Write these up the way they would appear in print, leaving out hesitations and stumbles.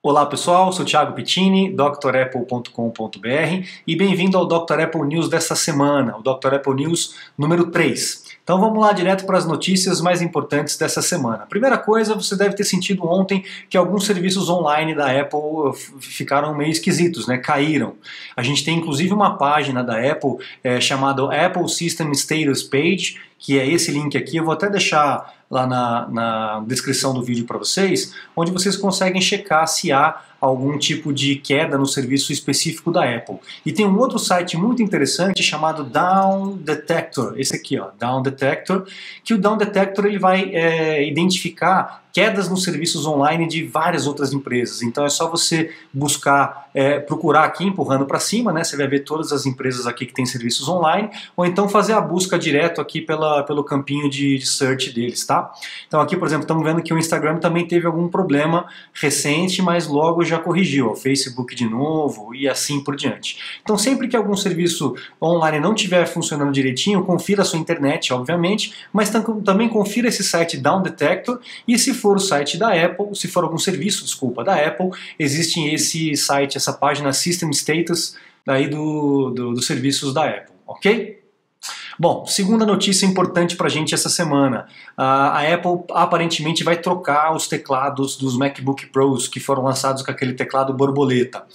Olá pessoal, sou Thiago Pittini, drapple.com.br e bem-vindo ao Dr. Apple News dessa semana, o Dr. Apple News número 3. Então vamos lá direto para as notícias mais importantes dessa semana. Primeira coisa, você deve ter sentido ontem que alguns serviços online da Apple ficaram meio esquisitos, né? Caíram. A gente tem inclusive uma página da Apple chamada Apple System Status Page, que é esse link aqui, eu vou até deixar lá na descrição do vídeo para vocês, onde vocês conseguem checar se há algum tipo de queda no serviço específico da Apple. E tem um outro site muito interessante chamado Down Detector, esse aqui, ó, Down Detector, que o Down Detector ele vai identificar quedas nos serviços online de várias outras empresas. Então é só você buscar, procurar aqui empurrando para cima, né? Você vai ver todas as empresas aqui que têm serviços online, ou então fazer a busca direto aqui pelo campinho de search deles, tá? Então aqui, por exemplo, estamos vendo que o Instagram também teve algum problema recente, mas logo já corrigiu, o Facebook de novo e assim por diante. Então sempre que algum serviço online não estiver funcionando direitinho, confira a sua internet, obviamente, mas também confira esse site Down Detector, e se for o site da Apple, se for algum serviço, desculpa, da Apple, existe esse site, essa página System Status daí dos serviços da Apple, ok? Bom, segunda notícia importante para a gente essa semana. A Apple aparentemente vai trocar os teclados dos MacBook Pros que foram lançados com aquele teclado borboleta.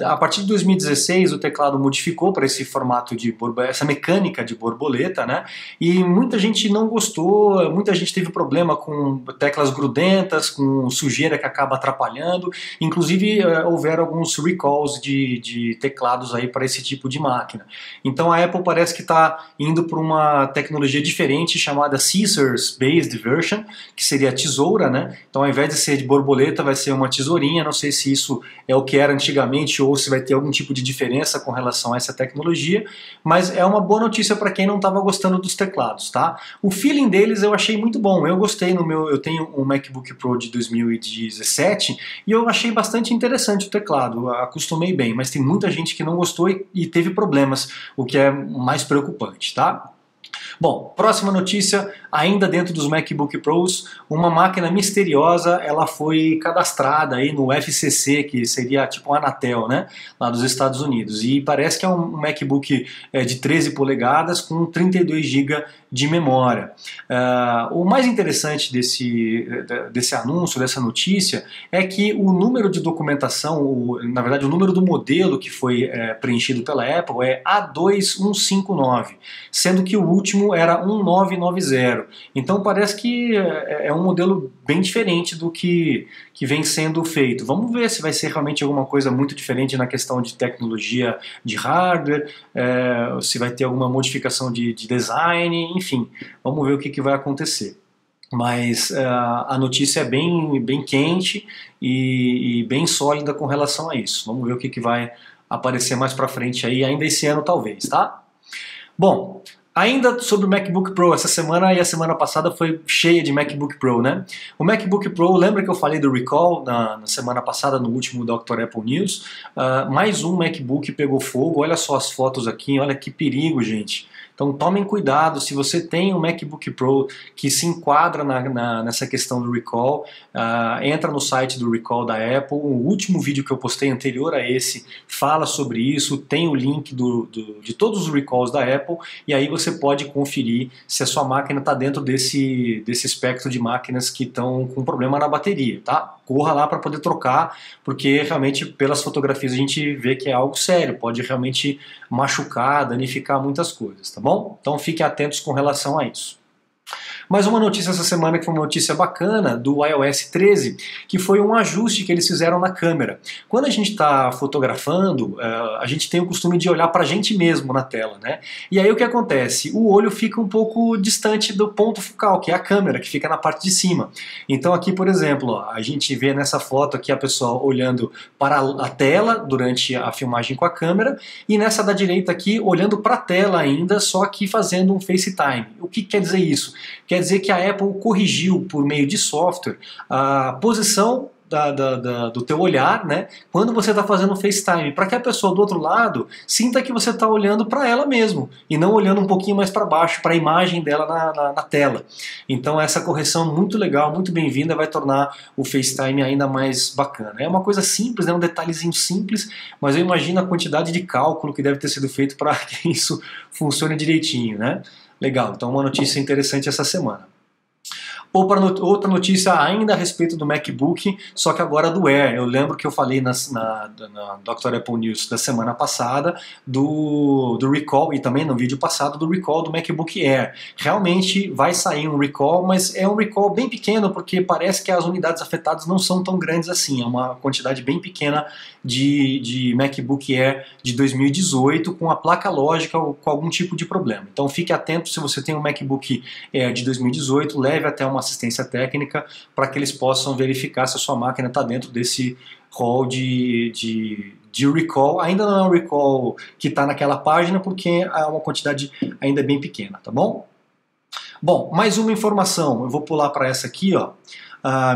A partir de 2016 o teclado modificou para esse formato de essa mecânica de borboleta, né? E muita gente não gostou, muita gente teve problema com teclas grudentas, com sujeira que acaba atrapalhando. Inclusive houveram alguns recalls de teclados aí para esse tipo de máquina. Então a Apple parece que está indo para uma tecnologia diferente chamada Scissors Based Version, que seria a tesoura, né? Então ao invés de ser de borboleta vai ser uma tesourinha, não sei se isso é o que era antigamente ou se vai ter algum tipo de diferença com relação a essa tecnologia, mas é uma boa notícia para quem não estava gostando dos teclados, tá? O feeling deles eu achei muito bom, eu gostei eu tenho um MacBook Pro de 2017 e eu achei bastante interessante o teclado, acostumei bem, mas tem muita gente que não gostou e teve problemas, o que é mais preocupante, tá? Bom, próxima notícia, ainda dentro dos MacBook Pros, uma máquina misteriosa, ela foi cadastrada aí no FCC, que seria tipo a Anatel, né, lá dos Estados Unidos, e parece que é um MacBook de 13 polegadas com 32 GB de memória. O mais interessante desse anúncio, dessa notícia, é que o número de documentação, na verdade o número do modelo que foi preenchido pela Apple é A2159, sendo que o último era 1990. Então parece que é um modelo bem diferente do que vem sendo feito. Vamos ver se vai ser realmente alguma coisa muito diferente na questão de tecnologia de hardware, se vai ter alguma modificação de design, enfim, vamos ver o que vai acontecer. Mas a notícia é bem quente e bem sólida com relação a isso. Vamos ver o que vai aparecer mais pra frente aí, ainda esse ano talvez, tá? Bom, ainda sobre o MacBook Pro, essa semana e a semana passada foi cheia de MacBook Pro, né? O MacBook Pro, lembra que eu falei do recall na semana passada, no último Dr. Apple News? Mais um MacBook pegou fogo, olha só as fotos aqui, olha que perigo, gente. Então tomem cuidado, se você tem um MacBook Pro que se enquadra nessa questão do recall, entra no site do recall da Apple, o último vídeo que eu postei anterior a esse fala sobre isso, tem o link de todos os recalls da Apple, e aí você pode conferir se a sua máquina está dentro desse espectro de máquinas que estão com problema na bateria, tá? Corra lá para poder trocar, porque realmente pelas fotografias a gente vê que é algo sério, pode realmente machucar, danificar muitas coisas, tá bom? Então fiquem atentos com relação a isso. Mais uma notícia essa semana que foi uma notícia bacana do iOS 13, que foi um ajuste que eles fizeram na câmera. Quando a gente está fotografando, a gente tem o costume de olhar para a gente mesmo na tela, né? E aí o que acontece? O olho fica um pouco distante do ponto focal, que é a câmera, que fica na parte de cima. Então aqui, por exemplo, ó, a gente vê nessa foto aqui a pessoa olhando para a tela durante a filmagem com a câmera, e nessa da direita aqui olhando para a tela ainda, só que fazendo um FaceTime. O que quer dizer isso? Quer dizer que a Apple corrigiu por meio de software a posição do teu olhar, né, quando você está fazendo o FaceTime, para que a pessoa do outro lado sinta que você está olhando para ela mesmo e não olhando um pouquinho mais para baixo, para a imagem dela na tela. Então essa correção muito legal, muito bem-vinda, vai tornar o FaceTime ainda mais bacana. É uma coisa simples, né, um detalhezinho simples, mas eu imagino a quantidade de cálculo que deve ter sido feito para que isso funcione direitinho, né? Legal, então uma notícia interessante essa semana. Outra notícia ainda a respeito do MacBook, só que agora do Air. Eu lembro que eu falei na Dr. Apple News da semana passada do recall, e também no vídeo passado do recall do MacBook Air. Realmente vai sair um recall, mas é um recall bem pequeno, porque parece que as unidades afetadas não são tão grandes assim. É uma quantidade bem pequena de MacBook Air de 2018 com a placa lógica ou com algum tipo de problema. Então fique atento, se você tem um MacBook Air de 2018, leve até uma assistência técnica para que eles possam verificar se a sua máquina está dentro desse rol de recall. Ainda não é um recall que está naquela página, porque é uma quantidade ainda bem pequena, tá bom? Bom, mais uma informação, eu vou pular para essa aqui, ó.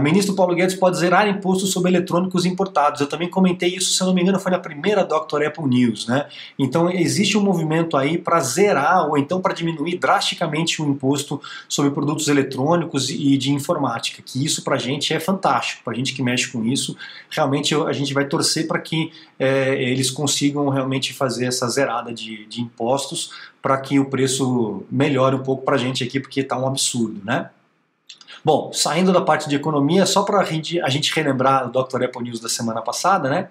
Ministro Paulo Guedes pode zerar impostos sobre eletrônicos importados. Eu também comentei isso, se eu não me engano, foi na primeira Dr. Apple News, né? Então existe um movimento aí para zerar ou então para diminuir drasticamente o imposto sobre produtos eletrônicos e de informática, que isso pra gente é fantástico, pra gente que mexe com isso, realmente a gente vai torcer para que eles consigam realmente fazer essa zerada de impostos para que o preço melhore um pouco pra gente aqui, porque tá um absurdo, né? Bom, saindo da parte de economia, só para a gente relembrar o Dr. Apple News da semana passada, né?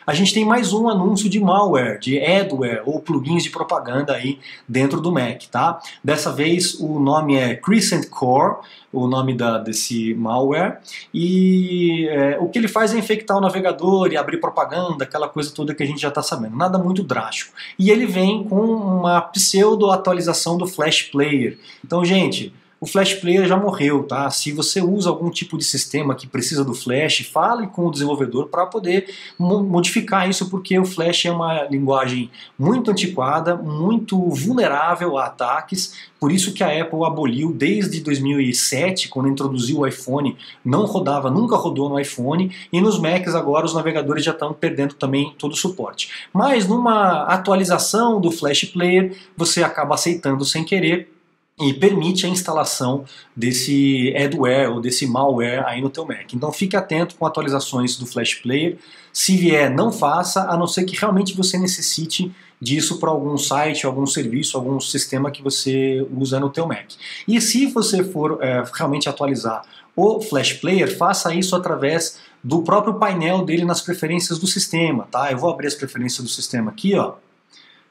A gente tem mais um anúncio de malware, de adware ou plugins de propaganda aí dentro do Mac, tá? Dessa vez o nome é Crescent Core, o nome desse malware, e o que ele faz é infectar o navegador e abrir propaganda, aquela coisa toda que a gente já está sabendo, nada muito drástico. E ele vem com uma pseudo atualização do Flash Player. Então, gente, o Flash Player já morreu, tá? Se você usa algum tipo de sistema que precisa do Flash, fale com o desenvolvedor para poder modificar isso, porque o Flash é uma linguagem muito antiquada, muito vulnerável a ataques, por isso que a Apple aboliu desde 2007, quando introduziu o iPhone, não rodava, nunca rodou no iPhone, e nos Macs agora os navegadores já estão perdendo também todo o suporte. Mas numa atualização do Flash Player, você acaba aceitando sem querer, e permite a instalação desse adware ou desse malware aí no teu Mac. Então fique atento com atualizações do Flash Player. Se vier, não faça, a não ser que realmente você necessite disso para algum site, algum serviço, algum sistema que você usa no teu Mac. E se você for realmente atualizar o Flash Player, faça isso através do próprio painel dele nas preferências do sistema, tá? Eu vou abrir as preferências do sistema aqui, ó.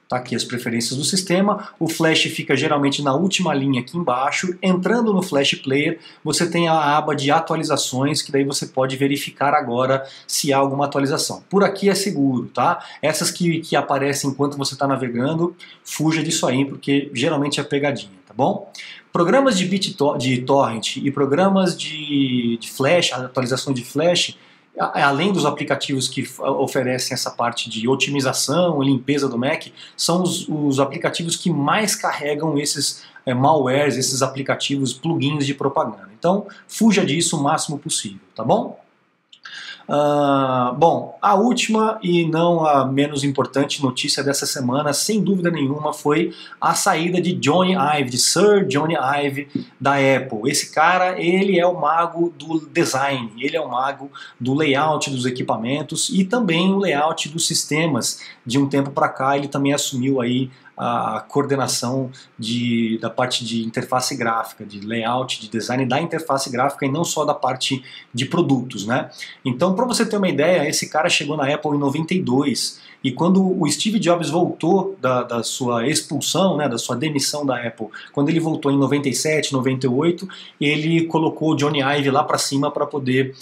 Tá aqui as preferências do sistema, o Flash fica geralmente na última linha aqui embaixo. Entrando no Flash Player, você tem a aba de atualizações, que daí você pode verificar agora se há alguma atualização. Por aqui é seguro, tá? Essas que aparecem enquanto você está navegando, fuja disso aí, porque geralmente é pegadinha, tá bom? Programas de torrent e programas de Flash, atualização de Flash, além dos aplicativos que oferecem essa parte de otimização e limpeza do Mac, são os aplicativos que mais carregam esses malwares, esses aplicativos, plugins de propaganda. Então, fuja disso o máximo possível, tá bom? Bom, a última e não a menos importante notícia dessa semana, sem dúvida nenhuma, foi a saída de Jony Ive, de Sir Jony Ive da Apple. Esse cara, ele é o mago do design, ele é o mago do layout dos equipamentos e também o layout dos sistemas. De um tempo para cá, ele também assumiu aí a coordenação da parte de interface gráfica, de layout, de design da interface gráfica e não só da parte de produtos, né? Então, para você ter uma ideia, esse cara chegou na Apple em 92 e quando o Steve Jobs voltou da sua expulsão, né, da sua demissão da Apple, quando ele voltou em 97, 98, ele colocou o Jony Ive lá para cima para poder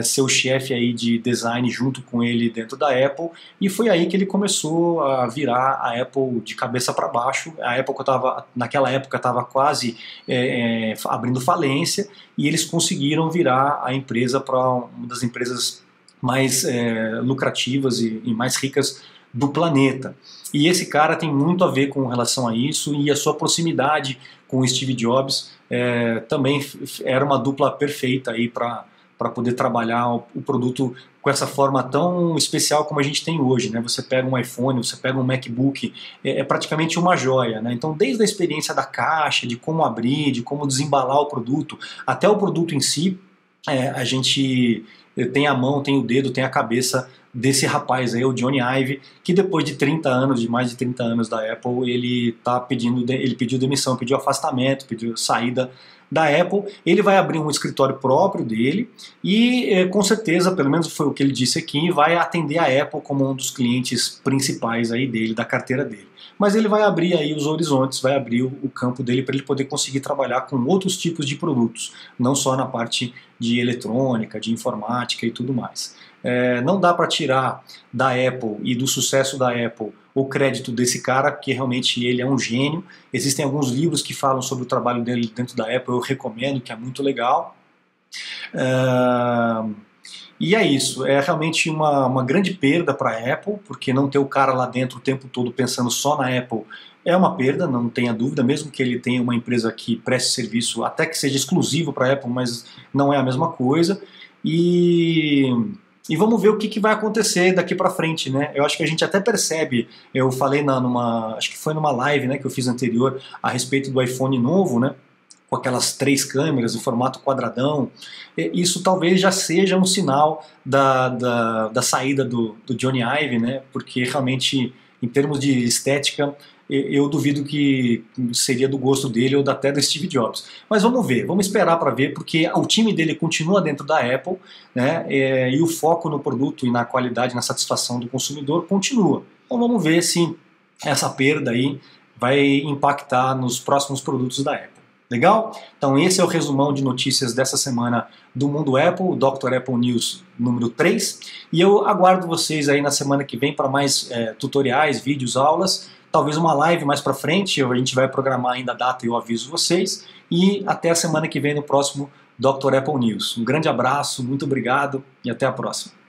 ser o chefe aí de design junto com ele dentro da Apple, e foi aí que ele começou a virar a Apple de cabeça para baixo. A Apple naquela época estava quase abrindo falência e eles conseguiram virar a empresa para uma das empresas mais lucrativas e mais ricas do planeta. E esse cara tem muito a ver com relação a isso, e a sua proximidade com o Steve Jobs também era uma dupla perfeita aí para para poder trabalhar o produto com essa forma tão especial como a gente tem hoje, né? Você pega um iPhone, você pega um MacBook, é praticamente uma joia, né? Então, desde a experiência da caixa, de como abrir, de como desembalar o produto, até o produto em si, a gente tem a mão, tem o dedo, tem a cabeça desse rapaz aí, o Jony Ive, que depois de 30 anos, de mais de 30 anos da Apple, ele pediu demissão, pediu afastamento, pediu saída da Apple. Ele vai abrir um escritório próprio dele e, com certeza, pelo menos foi o que ele disse aqui, vai atender a Apple como um dos clientes principais aí dele, da carteira dele. Mas ele vai abrir aí os horizontes, vai abrir o campo dele para ele poder conseguir trabalhar com outros tipos de produtos, não só na parte de eletrônica, de informática e tudo mais. Não dá para tirar da Apple e do sucesso da Apple o crédito desse cara, porque realmente ele é um gênio. Existem alguns livros que falam sobre o trabalho dele dentro da Apple, eu recomendo, que é muito legal. E é isso, é realmente uma grande perda para a Apple, porque não ter o cara lá dentro o tempo todo pensando só na Apple é uma perda, não tenha dúvida, mesmo que ele tenha uma empresa que preste serviço, até que seja exclusivo para a Apple, mas não é a mesma coisa. E vamos ver o que vai acontecer daqui para frente, né? Eu acho que a gente até percebe, eu falei acho que foi numa live, né, que eu fiz anterior a respeito do iPhone novo, né? Com aquelas 3 câmeras em formato quadradão. Isso talvez já seja um sinal da saída do Jony Ive, né? Porque realmente, em termos de estética, eu duvido que seria do gosto dele ou até do Steve Jobs. Mas vamos ver, vamos esperar para ver, porque o time dele continua dentro da Apple, né, e o foco no produto e na qualidade, na satisfação do consumidor continua. Então vamos ver se essa perda aí vai impactar nos próximos produtos da Apple. Legal? Então esse é o resumão de notícias dessa semana do Mundo Apple, o Dr. Apple News número 3, e eu aguardo vocês aí na semana que vem para mais tutoriais, vídeos, aulas, talvez uma live mais para frente, a gente vai programar ainda a data e eu aviso vocês, e até a semana que vem no próximo Dr. Apple News. Um grande abraço, muito obrigado e até a próxima.